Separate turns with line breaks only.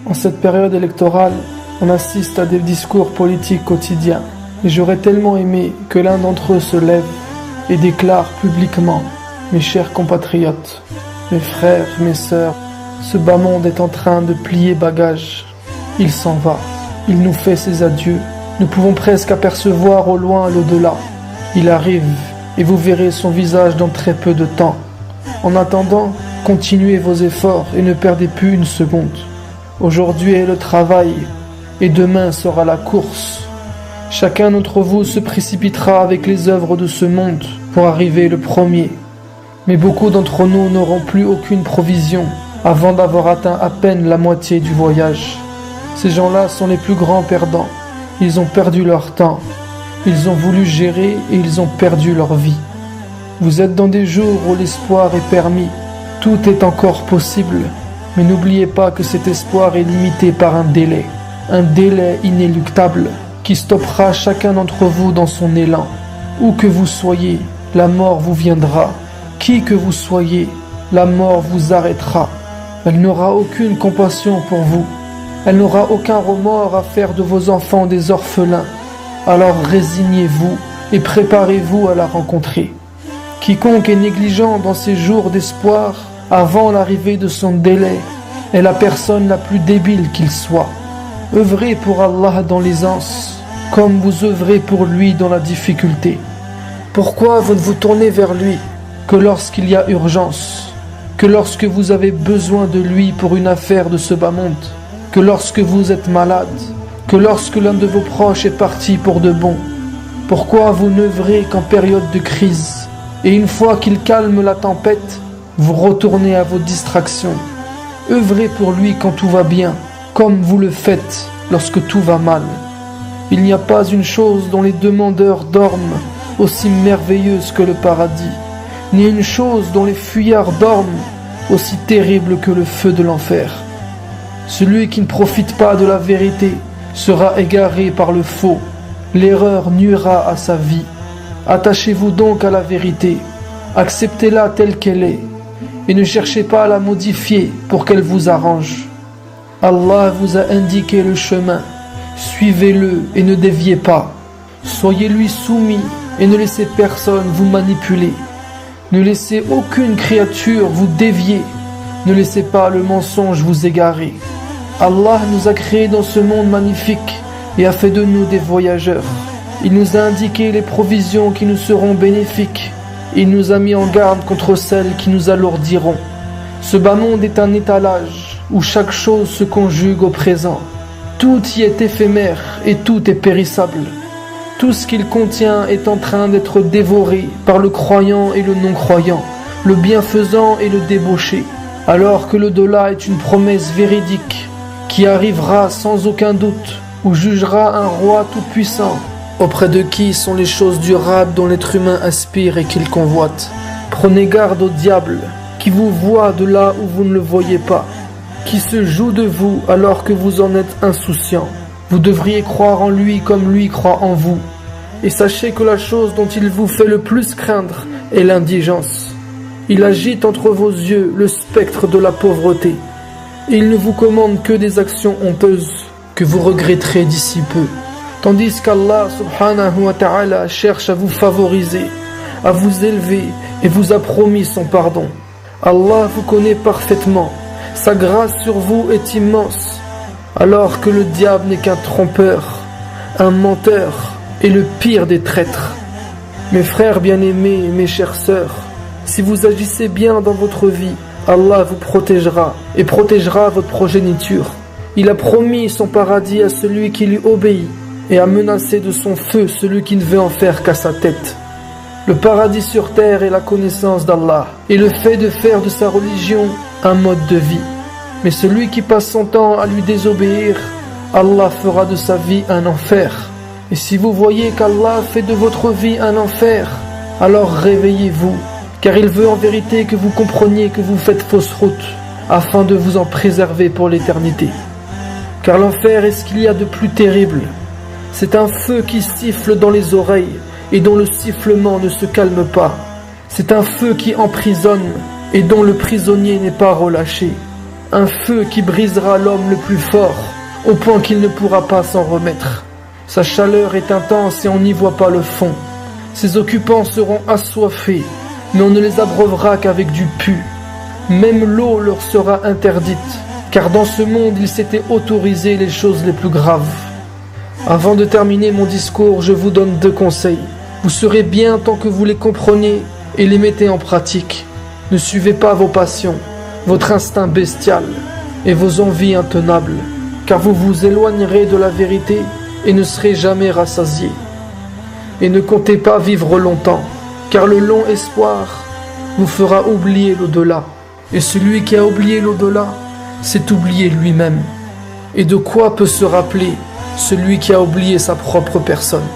En cette période électorale, on assiste à des discours politiques quotidiens. Et j'aurais tellement aimé que l'un d'entre eux se lève et déclare publiquement: mes chers compatriotes, mes frères, mes sœurs, ce bas monde est en train de plier bagages. Il s'en va, il nous fait ses adieux. Nous pouvons presque apercevoir au loin l'au-delà. Il arrive et vous verrez son visage dans très peu de temps. En attendant, continuez vos efforts et ne perdez plus une seconde. Aujourd'hui est le travail et demain sera la course. Chacun d'entre vous se précipitera avec les œuvres de ce monde pour arriver le premier. Mais beaucoup d'entre nous n'auront plus aucune provision avant d'avoir atteint à peine la moitié du voyage. Ces gens-là sont les plus grands perdants. Ils ont perdu leur temps. Ils ont voulu gérer et ils ont perdu leur vie. Vous êtes dans des jours où l'espoir est permis. Tout est encore possible. Mais n'oubliez pas que cet espoir est limité par un délai inéluctable qui stoppera chacun d'entre vous dans son élan. Où que vous soyez, la mort vous viendra. Qui que vous soyez, la mort vous arrêtera. Elle n'aura aucune compassion pour vous. Elle n'aura aucun remords à faire de vos enfants des orphelins. Alors résignez-vous et préparez-vous à la rencontrer. Quiconque est négligent dans ces jours d'espoir, avant l'arrivée de son délai, est la personne la plus débile qu'il soit. Œuvrez pour Allah dans l'aisance, comme vous œuvrez pour lui dans la difficulté. Pourquoi vous ne vous tournez vers lui que lorsqu'il y a urgence, que lorsque vous avez besoin de lui pour une affaire de ce bas monde, que lorsque vous êtes malade, que lorsque l'un de vos proches est parti pour de bon? Pourquoi vous n'œuvrez qu'en période de crise, et une fois qu'il calme la tempête, vous retournez à vos distractions? Œuvrez pour lui quand tout va bien, comme vous le faites lorsque tout va mal. Il n'y a pas une chose dont les demandeurs dorment aussi merveilleuse que le paradis, ni une chose dont les fuyards dorment aussi terrible que le feu de l'enfer. Celui qui ne profite pas de la vérité sera égaré par le faux. L'erreur nuira à sa vie. Attachez-vous donc à la vérité. Acceptez-la telle qu'elle est. Et ne cherchez pas à la modifier pour qu'elle vous arrange. Allah vous a indiqué le chemin. Suivez-le et ne déviez pas. Soyez-lui soumis et ne laissez personne vous manipuler. Ne laissez aucune créature vous dévier. Ne laissez pas le mensonge vous égarer. Allah nous a créés dans ce monde magnifique et a fait de nous des voyageurs. Il nous a indiqué les provisions qui nous seront bénéfiques. Il nous a mis en garde contre celles qui nous alourdiront. Ce bas monde est un étalage où chaque chose se conjugue au présent. Tout y est éphémère et tout est périssable. Tout ce qu'il contient est en train d'être dévoré par le croyant et le non-croyant, le bienfaisant et le débauché, alors que l'au-delà est une promesse véridique qui arrivera sans aucun doute, où jugera un roi tout-puissant, auprès de qui sont les choses durables dont l'être humain aspire et qu'il convoite. Prenez garde au diable, qui vous voit de là où vous ne le voyez pas, qui se joue de vous alors que vous en êtes insouciant. Vous devriez croire en lui comme lui croit en vous. Et sachez que la chose dont il vous fait le plus craindre est l'indigence. Il agite entre vos yeux le spectre de la pauvreté. Et il ne vous commande que des actions honteuses que vous regretterez d'ici peu. Tandis qu'Allah subhanahu wa ta'ala cherche à vous favoriser, à vous élever et vous a promis son pardon. Allah vous connaît parfaitement. Sa grâce sur vous est immense. Alors que le diable n'est qu'un trompeur, un menteur et le pire des traîtres. Mes frères bien-aimés et mes chères sœurs, si vous agissez bien dans votre vie, Allah vous protégera et protégera votre progéniture. Il a promis son paradis à celui qui lui obéit et a menacé de son feu celui qui ne veut en faire qu'à sa tête. Le paradis sur terre est la connaissance d'Allah et le fait de faire de sa religion un mode de vie. Mais celui qui passe son temps à lui désobéir, Allah fera de sa vie un enfer. Et si vous voyez qu'Allah fait de votre vie un enfer, alors réveillez-vous, car il veut en vérité que vous compreniez que vous faites fausse route, afin de vous en préserver pour l'éternité. Car l'enfer est ce qu'il y a de plus terrible. C'est un feu qui siffle dans les oreilles et dont le sifflement ne se calme pas. C'est un feu qui emprisonne et dont le prisonnier n'est pas relâché. Un feu qui brisera l'homme le plus fort, au point qu'il ne pourra pas s'en remettre. Sa chaleur est intense et on n'y voit pas le fond. Ses occupants seront assoiffés, mais on ne les abreuvera qu'avec du pu. Même l'eau leur sera interdite, car dans ce monde il s'était autorisé les choses les plus graves. Avant de terminer mon discours, je vous donne 2 conseils. Vous serez bien tant que vous les comprenez et les mettez en pratique. Ne suivez pas vos passions, votre instinct bestial et vos envies intenables, car vous vous éloignerez de la vérité et ne serez jamais rassasiés. Et ne comptez pas vivre longtemps, car le long espoir vous fera oublier l'au-delà. Et celui qui a oublié l'au-delà, c'est oublier lui-même. Et de quoi peut se rappeler celui qui a oublié sa propre personne?